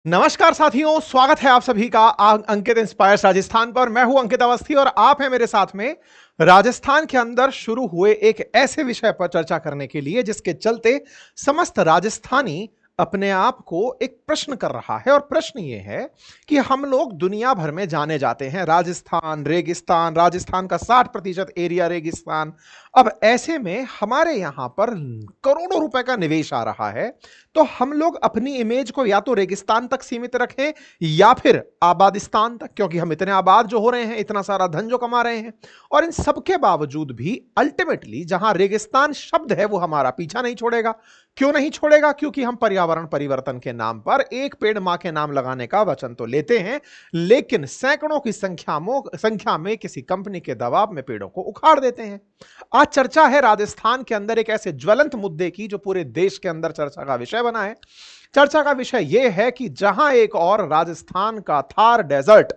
नमस्कार साथियों, स्वागत है आप सभी का अंकित इंस्पायर्स राजस्थान पर। मैं हूं अंकित अवस्थी और आप हैं मेरे साथ में राजस्थान के अंदर शुरू हुए एक ऐसे विषय पर चर्चा करने के लिए जिसके चलते समस्त राजस्थानी अपने आप को एक प्रश्न कर रहा है। और प्रश्न ये है कि हम लोग दुनिया भर में जाने जाते हैं, राजस्थान रेगिस्तान, राजस्थान का 60% एरिया रेगिस्तान। अब ऐसे में हमारे यहां पर करोड़ों रुपए का निवेश आ रहा है, तो हम लोग अपनी इमेज को या तो रेगिस्तान तक सीमित रखें या फिर आबादिस्तान तक, क्योंकि हम इतने आबाद जो हो रहे हैं, इतना सारा धन जो कमा रहे हैं। और इन सब के बावजूद भी अल्टीमेटली जहां रेगिस्तान शब्द है वो हमारा पीछा नहीं छोड़ेगा। क्यों नहीं छोड़ेगा? क्योंकि हम पर्यावरण परिवर्तन के नाम पर एक पेड़ मां के नाम लगाने का वचन तो लेते हैं, लेकिन सैकड़ों की संख्या में किसी कंपनी के दबाव में पेड़ों को उखाड़ देते हैं। आज चर्चा है राजस्थान के अंदर एक ऐसे ज्वलंत मुद्दे की जो पूरे देश के अंदर चर्चा का विषय बना है। चर्चा का विषय यह है कि जहां एक और राजस्थान का थार डेजर्ट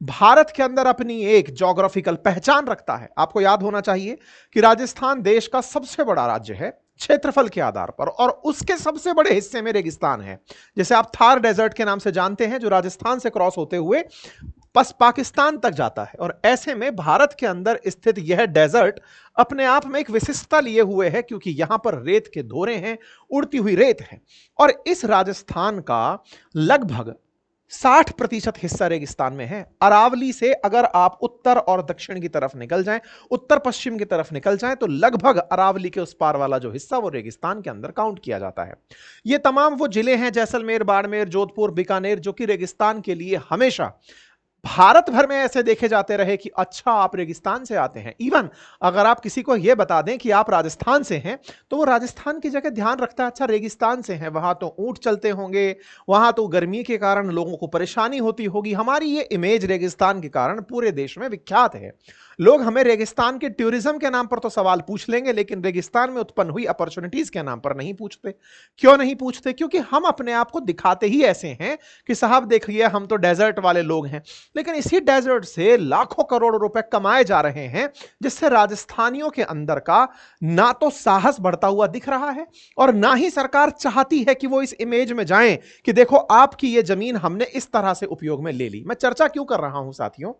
भारत के अंदर अपनी एक ज्योग्राफिकल पहचान रखता है। आपको याद होना चाहिए कि राजस्थान देश का सबसे बड़ा राज्य है क्षेत्रफल के आधार पर, और उसके सबसे बड़े हिस्से में रेगिस्तान है, जैसे आप थार डेजर्ट के नाम से जानते हैं, जो राजस्थान से क्रॉस होते हुए पाकिस्तान तक जाता है। और ऐसे में भारत के अंदर स्थित यह डेजर्ट अपने आप में एक विशिष्टता लिए हुए है, क्योंकि यहां पर रेत के धोरे हैं, उड़ती हुई रेत है। और इस राजस्थान का लगभग 60% हिस्सा रेगिस्तान में है। अरावली से अगर आप उत्तर और दक्षिण की तरफ निकल जाएं, उत्तर पश्चिम की तरफ निकल जाएं, तो लगभग अरावली के उस पार वाला जो हिस्सा वो रेगिस्तान के अंदर काउंट किया जाता है। ये तमाम वो जिले हैं, जैसलमेर, बाड़मेर, जोधपुर, बीकानेर, जो कि रेगिस्तान के लिए हमेशा भारत भर में ऐसे देखे जाते रहे कि अच्छा आप रेगिस्तान से आते हैं। इवन अगर आप किसी को यह बता दें कि आप राजस्थान से हैं, तो वो राजस्थान की जगह ध्यान रखता है, अच्छा रेगिस्तान से हैं, वहां तो ऊंट चलते होंगे, वहां तो गर्मी के कारण लोगों को परेशानी होती होगी। हमारी ये इमेज रेगिस्तान के कारण पूरे देश में विख्यात है। लोग हमें रेगिस्तान के टूरिज्म के नाम पर तो सवाल पूछ लेंगे, लेकिन रेगिस्तान में उत्पन्न हुई अपॉर्चुनिटीज के नाम पर नहीं पूछते। क्यों नहीं पूछते? क्योंकि हम अपने आप को दिखाते ही ऐसे हैं कि साहब देखिए हम तो डेजर्ट वाले लोग हैं। लेकिन इसी डेजर्ट से लाखों करोड़ रुपए कमाए जा रहे हैं, जिससे राजस्थानियों के अंदर का ना तो साहस बढ़ता हुआ दिख रहा है, और ना ही सरकार चाहती है कि वो इस इमेज में जाएं कि देखो आपकी ये जमीन हमने इस तरह से उपयोग में ले ली। मैं चर्चा क्यों कर रहा हूं साथियों?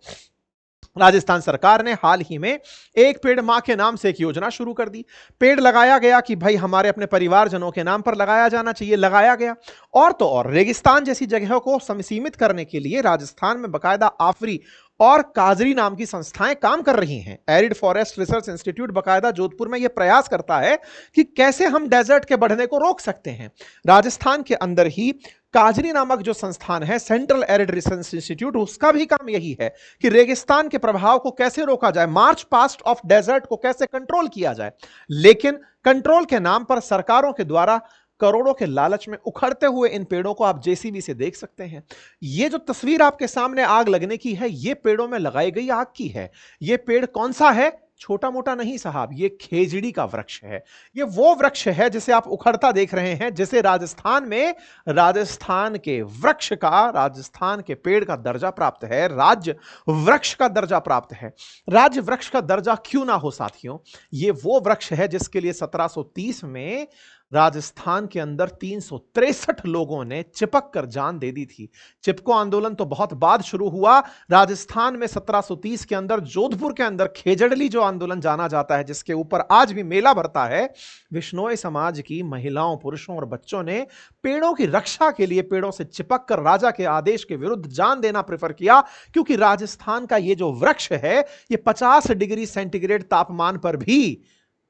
राजस्थान सरकार ने हाल ही में एक पेड़ मां के नाम से एक योजना शुरू कर दी। पेड़ लगाया गया कि भाई हमारे अपने परिवारजनों के नाम पर लगाया जाना चाहिए, लगाया गया। और तो और रेगिस्तान जैसी जगहों को सीमित करने के लिए राजस्थान में बकायदा आफरी और काजरी नाम की संस्थाएं काम कर रही हैं। एरिड फॉरेस्ट रिसर्च इंस्टीट्यूट बकायदा जोधपुर में यह प्रयास करता है कि कैसे हम डेजर्ट के बढ़ने को रोक सकते हैं। राजस्थान के अंदर ही काजरी नामक जो संस्थान है, सेंट्रल एरिड रिसर्च इंस्टीट्यूट, उसका भी काम यही है कि रेगिस्तान के प्रभाव को कैसे रोका जाए, मार्च पास्ट ऑफ डेजर्ट को कैसे कंट्रोल किया जाए। लेकिन कंट्रोल के नाम पर सरकारों के द्वारा करोड़ों के लालच में उखड़ते हुए इन पेड़ों को आप जेसीबी से देख सकते हैं। ये जो तस्वीर आपके सामने आग लगने की है, ये पेड़ों में लगाई गई आग की है। ये पेड़ कौन सा है? छोटा मोटा नहीं साहब, ये खेजड़ी का वृक्ष है। ये वो वृक्ष है जिसे आप उखड़ता देख रहे हैं, जिसे राजस्थान में राजस्थान के वृक्ष का, राजस्थान के पेड़ का दर्जा प्राप्त है, राज्य वृक्ष का दर्जा प्राप्त है। राज्य वृक्ष का दर्जा क्यों ना हो साथियों? ये वो वृक्ष है जिसके लिए 1730 में राजस्थान के अंदर 363 लोगों ने चिपक कर जान दे दी थी। चिपको आंदोलन तो बहुत बाद शुरू हुआ। राजस्थान में 1730 के अंदर जोधपुर के अंदर खेजड़ली जो आंदोलन जाना जाता है, जिसके ऊपर आज भी मेला भरता है, विश्नोई समाज की महिलाओं, पुरुषों और बच्चों ने पेड़ों की रक्षा के लिए पेड़ों से चिपक कर राजा के आदेश के विरुद्ध जान देना प्रेफर किया, क्योंकि राजस्थान का ये जो वृक्ष है ये 50 डिग्री सेंटीग्रेड तापमान पर भी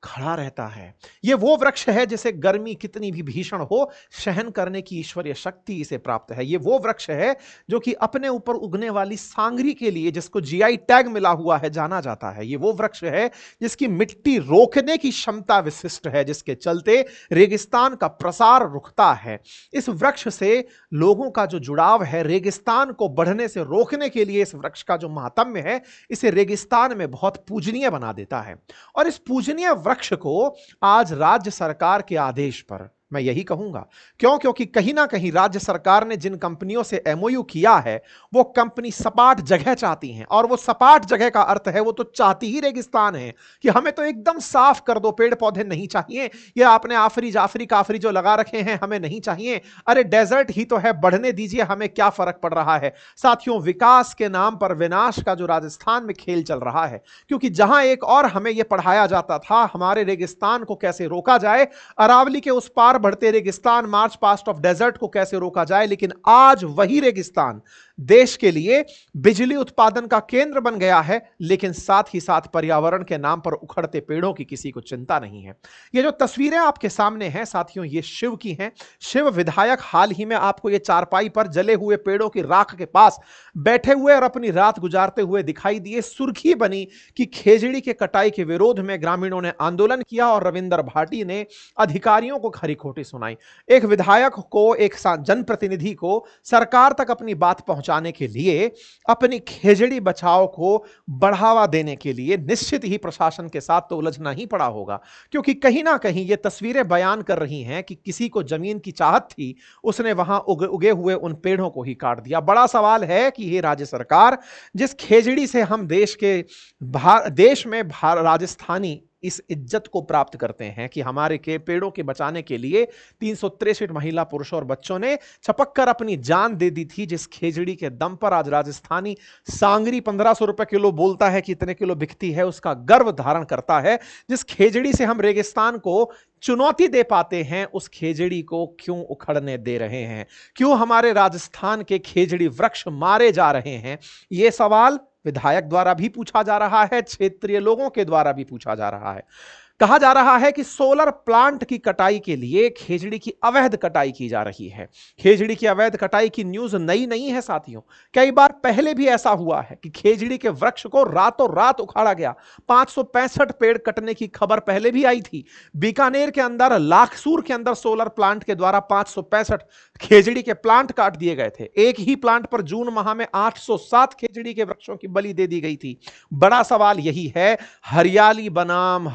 खड़ा रहता है। यह वो वृक्ष है जिसे गर्मी कितनी भी भीषण हो सहन करने की ईश्वरीय शक्ति इसे प्राप्त है। यह वो वृक्ष है जो कि अपने ऊपर उगने वाली सांगरी के लिए, जिसको जीआई टैग मिला हुआ है, जाना जाता है। यह वो वृक्ष है जिसकी मिट्टी रोकने की क्षमता विशिष्ट है, जिसके चलते रेगिस्तान का प्रसार रुकता है। इस वृक्ष से लोगों का जो जुड़ाव है, रेगिस्तान को बढ़ने से रोकने के लिए इस वृक्ष का जो महात्म्य है, इसे रेगिस्तान में बहुत पूजनीय बना देता है। और इस पूजनीय वृक्ष को आज राज्य सरकार के आदेश पर मैं यही कहूंगा। क्यों? क्योंकि कहीं ना कहीं राज्य सरकार ने जिन कंपनियों से एमओयू किया है वो कंपनी सपाट जगह चाहती हैं, और वो सपाट जगह का अर्थ है वो तो चाहती ही रेगिस्तान है कि हमें तो एकदम साफ कर दो, पेड़ पौधे नहीं चाहिए, ये आपने आफरी जाफरी काफरी जो लगा रखे हैं हमें नहीं चाहिए, अरे डेजर्ट ही तो है, बढ़ने दीजिए, हमें क्या फर्क पड़ रहा है। साथियों, विकास के नाम पर विनाश का जो राजस्थान में खेल चल रहा है, क्योंकि जहां एक और हमें यह पढ़ाया जाता था हमारे रेगिस्तान को कैसे रोका जाए, अरावली के उस पार बढ़ते रेगिस्तान मार्च पास्ट ऑफ डेजर्ट को कैसे रोका जाए, लेकिन आज वही रेगिस्तान देश के लिए बिजली उत्पादन का केंद्र बन गया है, लेकिन साथ ही साथ पर्यावरण के नाम पर उखड़ते पेड़ों की किसी को चिंता नहीं है। ये जो तस्वीरें आपके सामने हैं साथियों, ये शिव की हैं। शिव विधायक हाल ही में आपको ये चारपाई पर जले हुए पेड़ों की राख के पास बैठे हुए और अपनी रात गुजारते हुए दिखाई दिए। सुर्खी बनी कि खेजड़ी के कटाई के विरोध में ग्रामीणों ने आंदोलन किया और रविंदर भाटी ने अधिकारियों को खरी खोटी सुनाई। एक विधायक को, एक जनप्रतिनिधि को सरकार तक अपनी बात पहुंचाने के लिए, अपनी खेजड़ी बचाओ को बढ़ावा देने के लिए निश्चित ही प्रशासन के साथ तो उलझना ही पड़ा होगा, क्योंकि कहीं ना कहीं ये तस्वीरें बयान कर रही हैं कि किसी को जमीन की चाहत थी, उसने वहां उगे हुए उन पेड़ों को ही काट दिया। बड़ा सवाल है कि ये राज्य सरकार, जिस खेजड़ी से हम देश में राजस्थानी इस इज्जत को प्राप्त करते हैं कि हमारे के पेड़ों के बचाने के लिए 363 महिला, पुरुषों और बच्चों ने छपक कर अपनी जान दे दी थी, जिस खेजड़ी के दम पर आज राजस्थानी सांगरी 1500 रुपए किलो बोलता है कि इतने किलो बिकती है, उसका गर्व धारण करता है। जिस खेजड़ी से हम रेगिस्तान को चुनौती दे पाते हैं, उस खेजड़ी को क्यों उखड़ने दे रहे हैं? क्यों हमारे राजस्थान के खेजड़ी वृक्ष मारे जा रहे हैं? यह सवाल विधायक द्वारा भी पूछा जा रहा है, क्षेत्रीय लोगों के द्वारा भी पूछा जा रहा है। कहा जा रहा है कि सोलर प्लांट की कटाई के लिए खेजड़ी की अवैध कटाई की जा रही है। खेजड़ी की अवैध कटाई की न्यूज नई नहीं है साथियों, कई बार पहले भी ऐसा हुआ है कि खेजड़ी के वृक्ष को रातों रात उखाड़ा गया। 565 पेड़ कटने की खबर पहले भी आई थी। बीकानेर के अंदर, लाखसूर के अंदर सोलर प्लांट के द्वारा 565 खेजड़ी के प्लांट काट दिए गए थे। एक ही प्लांट पर जून माह में 807 खेजड़ी के वृक्षों की बलि दे दी गई थी। बड़ा सवाल यही है, हरियाली बनाम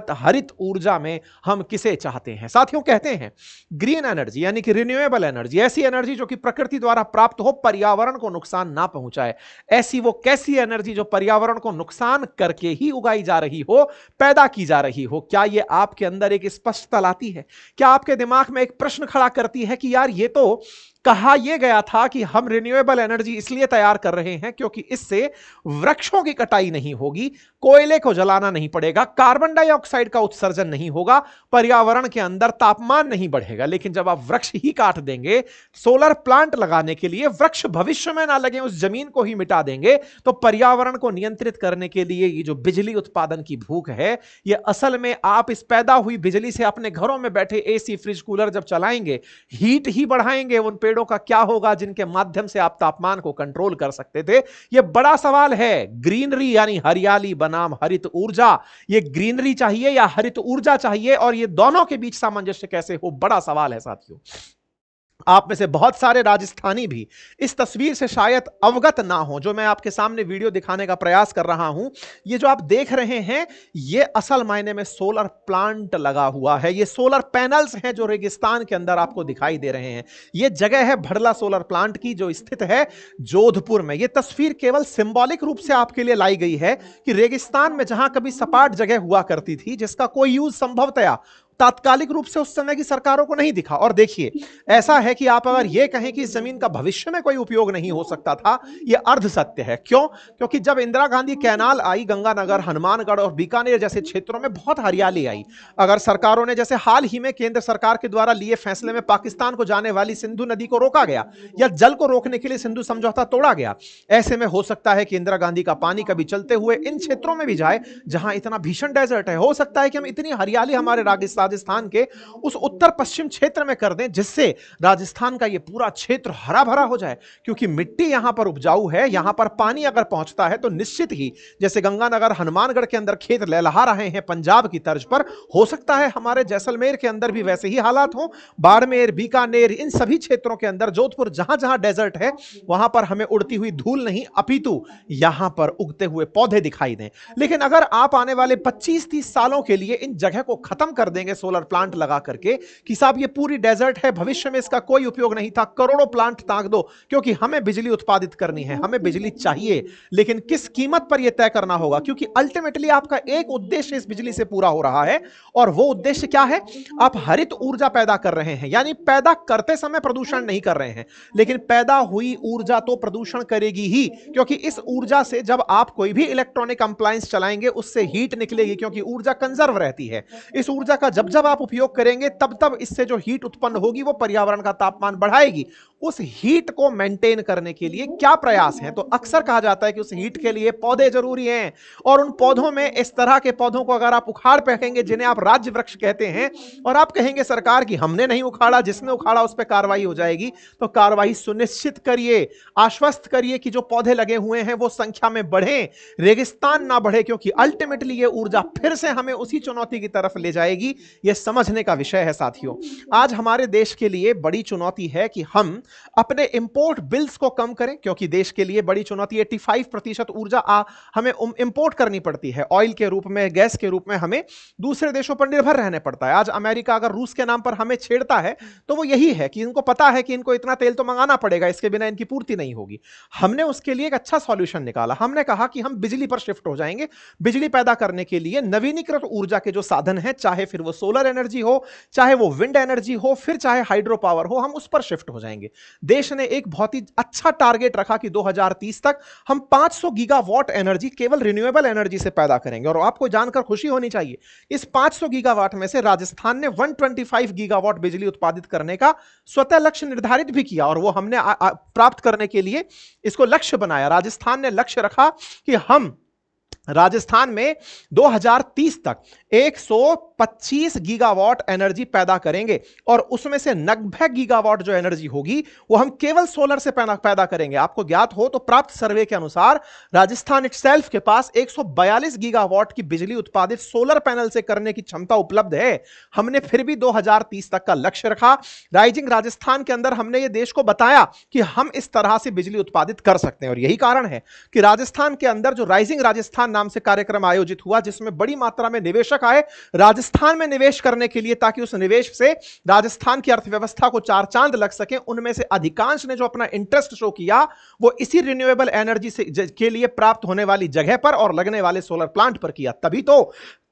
हरित ऊर्जा में हम किसे चाहते हैं? साथियों, कहते हैं ग्रीन एनर्जी यानी कि रिन्यूएबल एनर्जी, ऐसी एनर्जी जो कि प्रकृति द्वारा प्राप्त हो, पर्यावरण को नुकसान ना पहुंचाए। ऐसी वो कैसी एनर्जी जो पर्यावरण को नुकसान करके ही उगाई जा रही हो, पैदा की जा रही हो? क्या यह आपके अंदर एक स्पष्टता लाती है? क्या आपके दिमाग में एक प्रश्न खड़ा करती है कि यार, ये तो कहा यह गया था कि हम रिन्यूएबल एनर्जी इसलिए तैयार कर रहे हैं क्योंकि इससे वृक्षों की कटाई नहीं होगी, कोयले को जलाना नहीं पड़ेगा, कार्बन डाइऑक्साइड का उत्सर्जन नहीं होगा, पर्यावरण के अंदर तापमान नहीं बढ़ेगा। लेकिन जब आप वृक्ष ही काट देंगे, सोलर प्लांट लगाने के लिए वृक्ष भविष्य में ना लगे, उस जमीन को ही मिटा देंगे, तो पर्यावरण को नियंत्रित करने के लिए ये जो बिजली उत्पादन की भूख है, ये असल में आप इस पैदा हुई बिजली से अपने घरों में बैठे एसी, फ्रिज, कूलर जब चलाएंगे, हीट ही बढ़ाएंगे। उन पेड़ों का क्या होगा जिनके माध्यम से आप तापमान को कंट्रोल कर सकते थे? यह बड़ा सवाल है। ग्रीनरी यानी हरियाली बनाम हरित ऊर्जा, ये ग्रीनरी चाहिए या हरित ऊर्जा चाहिए, और ये दोनों के बीच सामंजस्य कैसे हो, बड़ा सवाल है साथियों। आप में से बहुत सारे राजस्थानी भी इस तस्वीर से शायद अवगत ना हो जो मैं आपके सामने वीडियो दिखाने का प्रयास कर रहा हूं। ये जो आप देख रहे हैं, ये असल मायने में सोलर प्लांट लगा हुआ है। ये सोलर पैनल्स हैं जो रेगिस्तान के अंदर आपको दिखाई दे रहे हैं। ये जगह है भड़ला सोलर प्लांट की, जो स्थित है जोधपुर में। ये तस्वीर केवल सिंबॉलिक रूप से आपके लिए लाई गई है कि रेगिस्तान में जहां कभी सपाट जगह हुआ करती थी, जिसका कोई यूज संभवतया तात्कालिक रूप से उस समय की सरकारों को नहीं दिखा। और देखिए, ऐसा है कि आप अगर यह कहें कि इस जमीन का भविष्य में कोई उपयोग नहीं हो सकता था, यह अर्ध सत्य है। क्यों? क्योंकि जब इंदिरा गांधी कैनाल आई, गंगानगर, हनुमानगढ़ और बीकानेर जैसे क्षेत्रों में बहुत हरियाली आई। अगर सरकारों ने, जैसे हाल ही में केंद्र सरकार के द्वारा लिए फैसले में पाकिस्तान को जाने वाली सिंधु नदी को रोका गया, या जल को रोकने के लिए सिंधु समझौता तोड़ा गया, ऐसे में हो सकता है कि इंदिरा गांधी का पानी कभी चलते हुए इन क्षेत्रों में भी जाए जहां इतना भीषण डेजर्ट है। हो सकता है कि हम इतनी हरियाली हमारे राजस्थान के उस उत्तर पश्चिम क्षेत्र में कर दें, जिससे राजस्थान का यह पूरा क्षेत्र हरा भरा हो जाए। क्योंकि मिट्टी यहां पर उपजाऊ है, यहां पर पानी अगर पहुंचता है तो निश्चित ही, जैसे गंगानगर, हनुमानगढ़ के अंदर खेत लहलहा रहे हैं पंजाब की तर्ज पर, हो सकता है हमारे जैसलमेर के अंदर भी वैसे ही हालात हो। बाड़मेर, बीकानेर, इन सभी क्षेत्रों के अंदर, जोधपुर, जहां जहां डेजर्ट है, वहां पर हमें उड़ती हुई धूल नहीं, अपितु यहां पर उगते हुए पौधे दिखाई दें। लेकिन अगर आप आने वाले 25-30 सालों के लिए इन जगह को खत्म कर देंगे सोलर प्लांट लगा करके कि साहब ये पूरी डेजर्ट है, भविष्य में इसका कोई उपयोग नहीं था, करोड़ों प्लांट ताक दो क्योंकि हमें बिजली उत्पादित करनी है, हमें बिजली चाहिए, लेकिन किस कीमत पर यह तय करना होगा, क्योंकि अल्टीमेटली आपका एक उद्देश्य इस बिजली से पूरा हो रहा है और वो उद्देश्य क्या है? आप हरित ऊर्जा पैदा कर रहे हैं, यानी पैदा करते समय प्रदूषण नहीं कर रहे हैं, लेकिन पैदा हुई ऊर्जा तो प्रदूषण करेगी ही, क्योंकि इस ऊर्जा से जब आप कोई भी इलेक्ट्रॉनिक अप्लायंस चलाएंगे उससे हीट निकलेगी, क्योंकि ऊर्जा कंजर्व रहती है। इस ऊर्जा का जब जब आप उपयोग करेंगे तब तब इससे जो हीट उत्पन्न होगी वो पर्यावरण का तापमान बढ़ाएगी। उस हीट को मेंटेन करने के लिए क्या प्रयास है? तो अक्सर कहा जाता है कि उस हीट के लिए पौधे जरूरी हैं, और उन पौधों में इस तरह के पौधों को अगर आप उखाड़ फेंकेंगे जिन्हें आप राज्य वृक्ष कहते हैं, और आप कहेंगे सरकार की हमने नहीं उखाड़ा, जिसने उखाड़ा उस पर कार्रवाई हो जाएगी, तो कार्रवाई सुनिश्चित करिए, आश्वस्त करिए कि जो पौधे लगे हुए हैं वो संख्या में बढ़े, रेगिस्तान ना बढ़े, क्योंकि अल्टीमेटली ये ऊर्जा फिर से हमें उसी चुनौती की तरफ ले जाएगी। यह समझने का विषय है साथियों। आज हमारे देश के लिए बड़ी चुनौती है कि हम अपने इंपोर्ट बिल्स को कम करें, क्योंकि देश के लिए बड़ी चुनौती 85% ऊर्जा हमें इंपोर्ट करनी पड़ती है, ऑयल के रूप में, गैस के रूप में हमें दूसरे देशों पर निर्भर रहने पड़ता है। आज अमेरिका अगर रूस के नाम पर हमें छेड़ता है तो वो यही है कि इनको पता है कि इनको इतना तेल तो मंगाना पड़ेगा, इसके बिना इनकी पूर्ति नहीं होगी। हमने उसके लिए एक अच्छा सॉल्यूशन निकाला, हमने कहा कि हम बिजली पर शिफ्ट हो जाएंगे। बिजली पैदा करने के लिए नवीनीकृत ऊर्जा के जो साधन हैं, चाहे फिर वो सोलर एनर्जी हो, चाहे वो विंड एनर्जी हो, फिर चाहे हाइड्रो पावर हो, हम उस पर शिफ्ट हो जाएंगे। देश ने एक बहुत ही अच्छा टारगेट रखा कि 2030 तक हम 500 गीगावाट एनर्जी केवल रिन्यूएबल एनर्जी से पैदा करेंगे। और आपको जानकर खुशी होनी चाहिए, इस 500 गीगावाट में से राजस्थान ने 125 गीगावाट बिजली उत्पादित करने का स्वतः लक्ष्य निर्धारित भी किया, और वो हमने प्राप्त करने के लिए इसको लक्ष्य बनाया। राजस्थान ने लक्ष्य रखा कि हम राजस्थान में 2030 तक 125 गीगावाट एनर्जी पैदा करेंगे, और उसमें से 90 गीगावाट जो एनर्जी होगी वो हम केवल सोलर से पैदा करेंगे। आपको ज्ञात हो तो प्राप्त सर्वे के अनुसार राजस्थान इटसेल्फ के पास 142 गीगावाट की बिजली उत्पादित सोलर पैनल से करने की क्षमता उपलब्ध है। हमने फिर भी 2030 तक का लक्ष्य रखा। राइजिंग राजस्थान के अंदर हमने ये देश को बताया कि हम इस तरह से बिजली उत्पादित कर सकते हैं, और यही कारण है कि राजस्थान के अंदर जो राइजिंग राजस्थान नाम से कार्यक्रम आयोजित हुआ, जिसमें बड़ी मात्रा में निवेशक आए राजस्थान में निवेश करने के लिए, ताकि उस निवेश से राजस्थान की अर्थव्यवस्था को चार चांद लग सके। उनमें से अधिकांश ने जो अपना इंटरेस्ट शो किया वो इसी रिन्यूएबल एनर्जी से के लिए प्राप्त होने वाली जगह पर और लगने वाले सोलर प्लांट पर किया। तभी तो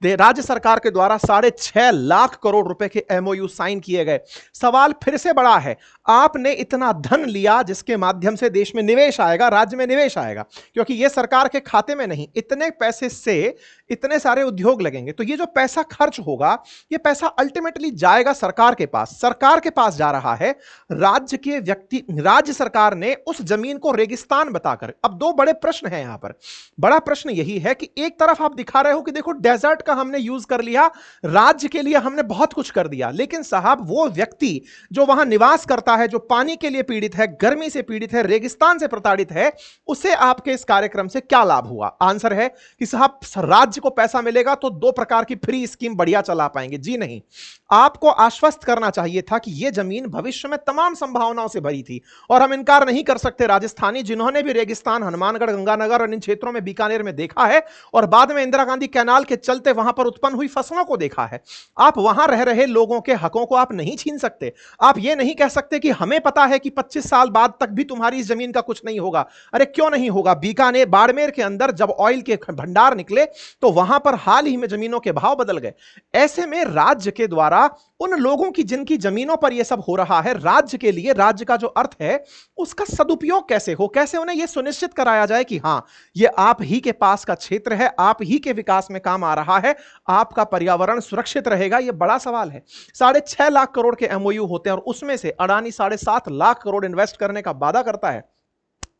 राज्य सरकार के द्वारा 6.5 लाख करोड़ रुपए के एमओयू साइन किए गए। सवाल फिर से बड़ा है, आपने इतना धन लिया जिसके माध्यम से देश में निवेश आएगा, राज्य में निवेश आएगा, क्योंकि यह सरकार के खाते में नहीं, इतने पैसे से इतने सारे उद्योग लगेंगे, तो ये जो पैसा खर्च होगा ये पैसा अल्टीमेटली जाएगा सरकार के पास। सरकार के पास जा रहा है राज्य के व्यक्ति, राज्य सरकार ने उस जमीन को रेगिस्तान बताकर। अब दो बड़े प्रश्न हैं यहां पर। बड़ा प्रश्न यही है कि एक तरफ आप दिखा रहे हो कि देखो डेजर्ट का हमने यूज कर लिया, राज्य के लिए हमने बहुत कुछ कर दिया, लेकिन साहब वो व्यक्ति जो वहां निवास करता है, जो पानी के लिए पीड़ित है, गर्मी से पीड़ित है, रेगिस्तान से प्रताड़ित है, उसे आपके इस कार्यक्रम से क्या लाभ हुआ? आंसर है कि साहब राज्य को पैसा मिलेगा तो दो प्रकार की फ्री स्कीम बढ़िया चला पाएंगे। जी नहीं, आपको आश्वस्त करना चाहिए था कि यह जमीन भविष्य में तमाम संभावनाओं से भरी थी, और हम इनकार नहीं कर सकते, राजस्थानी जिन्होंने भी रेगिस्तान, हनुमानगढ़, गंगानगर और इन क्षेत्रों में, बीकानेर में देखा है, और बाद में इंदिरा गांधी कैनाल के चलते वहां पर उत्पन्न हुई फसलों को देखा है। आप वहां रह रहे लोगों के हकों को आप नहीं छीन सकते। आप यह नहीं कह सकते कि हमें पता है कि 25 साल बाद तक भी तुम्हारी इस जमीन का कुछ नहीं होगा। अरे क्यों नहीं होगा? बीकानेर, बाड़मेर के अंदर जब ऑयल के भंडार निकले तो वहां पर हाल ही में जमीनों के भाव बदल गए। ऐसे में राज्य के द्वारा उन लोगों की जिनकी जमीनों पर यह सब हो रहा है, राज्य के लिए, राज्य का जो अर्थ है उसका सदुपयोग कैसे हो, कैसे उन्हें यह सुनिश्चित कराया जाए कि हां यह आप ही के पास का क्षेत्र है, आप ही के विकास में काम आ रहा है, आपका पर्यावरण सुरक्षित रहेगा। यह बड़ा सवाल है। 6.5 लाख करोड़ के एमओयू होते हैं, और उसमें से अडानी 7.5 लाख करोड़ इन्वेस्ट करने का वादा करता है।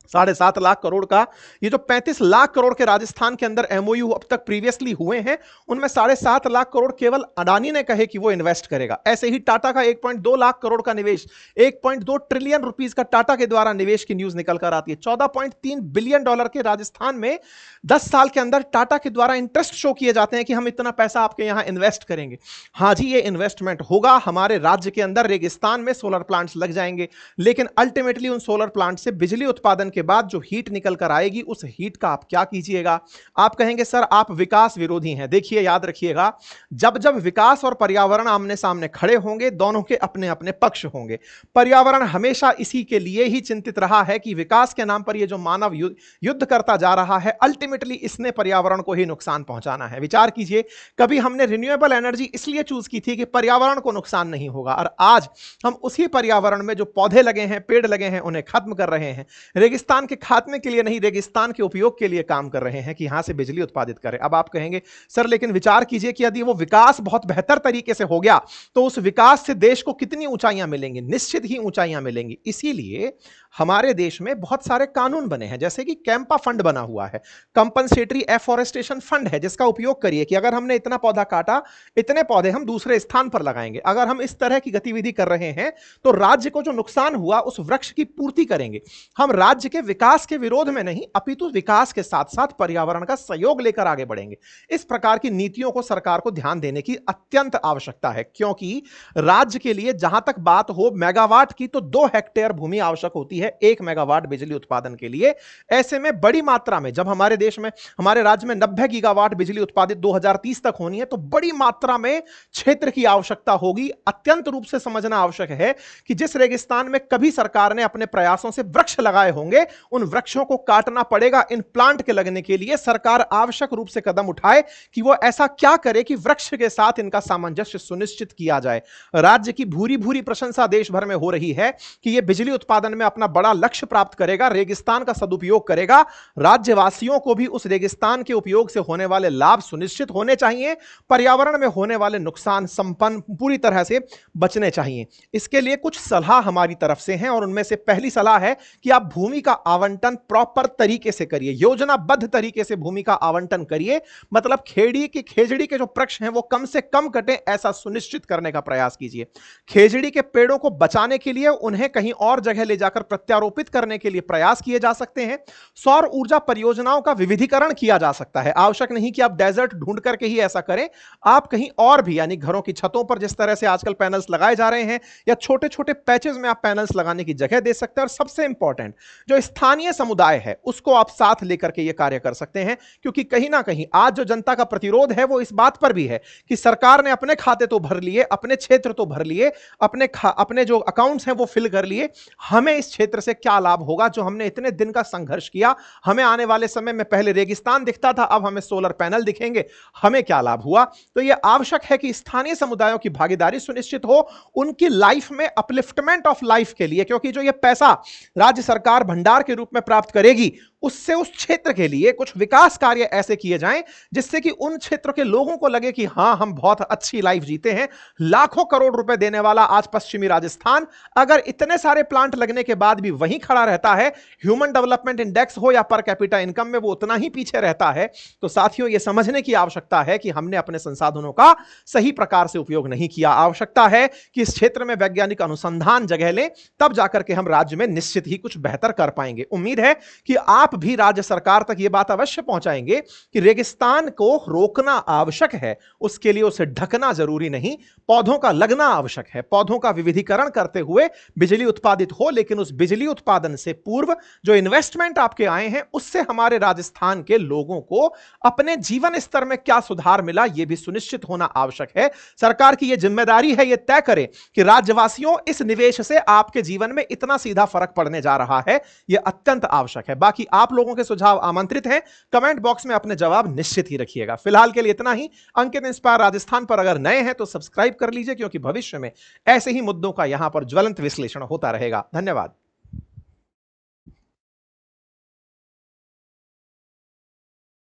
7.5 लाख करोड़ का ये जो 35 लाख करोड़ के राजस्थान के अंदर एमओयू अब तक प्रीवियसली हुए हैं, उनमें 7.5 लाख करोड़ केवल अडानी ने कहे कि वो इन्वेस्ट करेगा। ऐसे ही टाटा का 1.2 लाख करोड़ का निवेश, 1.2 ट्रिलियन रुपीस का टाटा के द्वारा निवेश की न्यूज निकल कर आती है। $14.3 बिलियन के राजस्थान में 10 साल के अंदर टाटा के द्वारा इंटरेस्ट शो किए जाते हैं कि हम इतना पैसा आपके यहां इन्वेस्ट करेंगे। हां जी, ये इन्वेस्टमेंट होगा, हमारे राज्य के अंदर रेगिस्तान में सोलर प्लांट्स लग जाएंगे, लेकिन अल्टीमेटली उन सोलर प्लांट से बिजली उत्पादन के बाद जो हीट निकल कर आएगी उस हीट का आप क्या कीजिएगा? आप कहेंगे सर आप विकास विरोधी हैं। देखिए याद रखिएगा, जब जब विकास और पर्यावरण आमने सामने खड़े होंगे, दोनों के अपने अपने पक्ष होंगे। पर्यावरण हमेशा इसी के लिए ही चिंतित रहा है कि विकास के नाम पर यह जो मानव युद्ध करता जा रहा है, अल्टीमेटली इसने पर्यावरण को ही नुकसान पहुंचाना है। विचार कीजिए, कभी हमने रिन्यूएबल एनर्जी इसलिए चूज की थी कि पर्यावरण को नुकसान नहीं होगा, और आज हम उसी पर्यावरण में जो पौधे लगे हैं, पेड़ लगे हैं, उन्हें खत्म कर रहे हैं। रेगिस्तान के खात्मे के लिए नहीं, रेगिस्तान के उपयोग के लिए काम कर रहे हैं कि यहां से बिजली उत्पादित करें। अब आप कहेंगे सर लेकिन विचार कीजिए कि यदि वो विकास बहुत बेहतर तरीके से हो गया तो उस विकास से देश को कितनी ऊंचाइयां मिलेंगी? निश्चित ही ऊंचाइयां मिलेंगी। इसीलिए हमारे देश में बहुत सारे कानून बने हैं, जैसे कि कैंपा फंड बना हुआ है, कंपनसेटरी एफॉरेस्टेशन फंड है, जिसका उपयोग करिए कि अगर हमने इतना पौधा काटा, इतने पौधे हम दूसरे स्थान पर लगाएंगे। अगर हम इस तरह की गतिविधि कर रहे हैं तो राज्य को जो नुकसान हुआ उस वृक्ष की पूर्ति करेंगे। हम राज्य के विकास के विरोध में नहीं, अपितु विकास के साथ साथ पर्यावरण का सहयोग लेकर आगे बढ़ेंगे। इस प्रकार की नीतियों को सरकार को ध्यान देने की अत्यंत आवश्यकता है, क्योंकि राज्य के लिए जहां तक बात हो मेगावाट की, तो 2 हेक्टेयर भूमि आवश्यक होती है 1 मेगावाट बिजली उत्पादन के लिए। ऐसे में बड़ी मात्रा में, जब हमारे देश में, हमारे राज्य में 90 गीगावाट बिजली उत्पादित 2030 तक होनी है, तो बड़ी मात्रा में क्षेत्र की आवश्यकता होगी। अत्यंत रूप से समझना आवश्यक है कि जिस रेगिस्तान में कभी सरकार ने अपने प्रयासों से वृक्ष लगाए होंगे, उन वृक्षों को काटना पड़ेगा। इन प्लांट के लगने के लिए सरकार आवश्यक रूप से कदम उठाए कि वो ऐसा क्या करे कि वृक्ष के साथ इनका सामंजस्य सुनिश्चित किया जाए। राज्य की भूरी भूरी प्रशंसा देश भर में हो रही है कि यह बिजली उत्पादन में अपना बड़ा लक्ष्य प्राप्त करेगा, रेगिस्तान का सदुपयोग करेगा। राज्यवासियों को भी उस रेगिस्तान के उपयोग से होने वाले लाभ सुनिश्चित होने चाहिए, पर्यावरण में होने वाले नुकसान संपन्न पूरी तरह से बचने चाहिए। इसके लिए कुछ सलाह हमारी तरफ से हैं, और उनमें से पहली सलाह है कि आप भूमि का आवंटन प्रॉपर तरीके से करिए, योजनाबद्ध तरीके से भूमि का आवंटन करिए। मतलब खेजड़ी के जो वृक्ष हैं वो कम से कम कटें, ऐसा सुनिश्चित करने का प्रयास कीजिए। खेजड़ी के पेड़ों को बचाने के लिए उन्हें कहीं और जगह ले जाकर प्रत्यारोपित करने के लिए प्रयास किए जा सकते हैं। सौर ऊर्जा परियोजनाओं का विविधीकरण किया जा सकता है। आवश्यक नहीं कि आप डेजर्ट ढूंढ करके ही ऐसा करें, आप कहीं और भी, यानी घरों की छतों पर जिस तरह से आजकल पैनल्स लगाए जा रहे हैं, या छोटे छोटे पैचेस में आप पैनल्स लगाने की जगह दे सकते हैं। और सबसे इंपॉर्टेंट, जो स्थानीय समुदाय है उसको आप साथ लेकर के ये कार्य कर सकते हैं, क्योंकि कहीं ना कहीं आज जो जनता का प्रतिरोध है वो इस बात पर भी है कि सरकार ने अपने खाते तो भर लिए, अपने क्षेत्र तो भर लिए, अपने जो अकाउंट्स हैं वो फिल कर लिए, हमें इस क्षेत्र से क्या लाभ होगा जो हमने इतने दिन का संघर्ष किया? हमें आने वाले समय में पहले रेगिस्तान दिखता था, अब हमें सोलर पैनल दिखेंगे, हमें क्या लाभ हुआ? तो यह आवश्यक है कि स्थानीय समुदायों की भागीदारी सुनिश्चित हो, उनकी लाइफ में अपलिफ्टमेंट ऑफ लाइफ के लिए, क्योंकि जो यह पैसा राज्य सरकार भंडार के रूप में प्राप्त करेगी, उससे उस क्षेत्र के लिए कुछ विकास कार्य ऐसे किए जाएं जिससे कि उन क्षेत्रों के लोगों को लगे कि हां, हम बहुत अच्छी लाइफ जीते हैं। लाखों करोड़ रुपए देने वाला आज पश्चिमी राजस्थान अगर इतने सारे प्लांट लगने के बाद भी वहीं खड़ा रहता है, ह्यूमन डेवलपमेंट इंडेक्स हो या पर कैपिटा इनकम में वो उतना ही पीछे रहता है, तो साथियों यह समझने की आवश्यकता है कि हमने अपने संसाधनों का सही प्रकार से उपयोग नहीं किया। आवश्यकता है कि इस क्षेत्र में वैज्ञानिक अनुसंधान जगह लें, तब जाकर के हम राज्य में निश्चित ही कुछ बेहतर कर पाएंगे। उम्मीद है कि आप भी राज्य सरकार तक यह बात अवश्य पहुंचाएंगे कि रेगिस्तान को रोकना आवश्यक है, उसके लिए उसे ढकना जरूरी नहीं, पौधों का लगना आवश्यक है। पौधों का विविधीकरण करते हुए बिजली उत्पादित हो, लेकिन उस बिजली उत्पादन से पूर्व जो इन्वेस्टमेंट आपके आए हैं उससे हमारे राजस्थान के लोगों को अपने जीवन स्तर में क्या सुधार मिला, यह भी सुनिश्चित होना आवश्यक है। सरकार की यह जिम्मेदारी है, यह तय करे कि राज्यवासियों इस निवेश से आपके जीवन में इतना सीधा फर्क पड़ने जा रहा है, यह अत्यंत आवश्यक है। बाकी आप लोगों के सुझाव आमंत्रित हैं, कमेंट बॉक्स में अपने जवाब निश्चित ही रखिएगा। फिलहाल के लिए इतना ही। अंकित इंस्पायर राजस्थान पर अगर नए हैं तो सब्सक्राइब कर लीजिए, क्योंकि भविष्य में ऐसे ही मुद्दों का यहां पर ज्वलंत विश्लेषण होता रहेगा। धन्यवाद।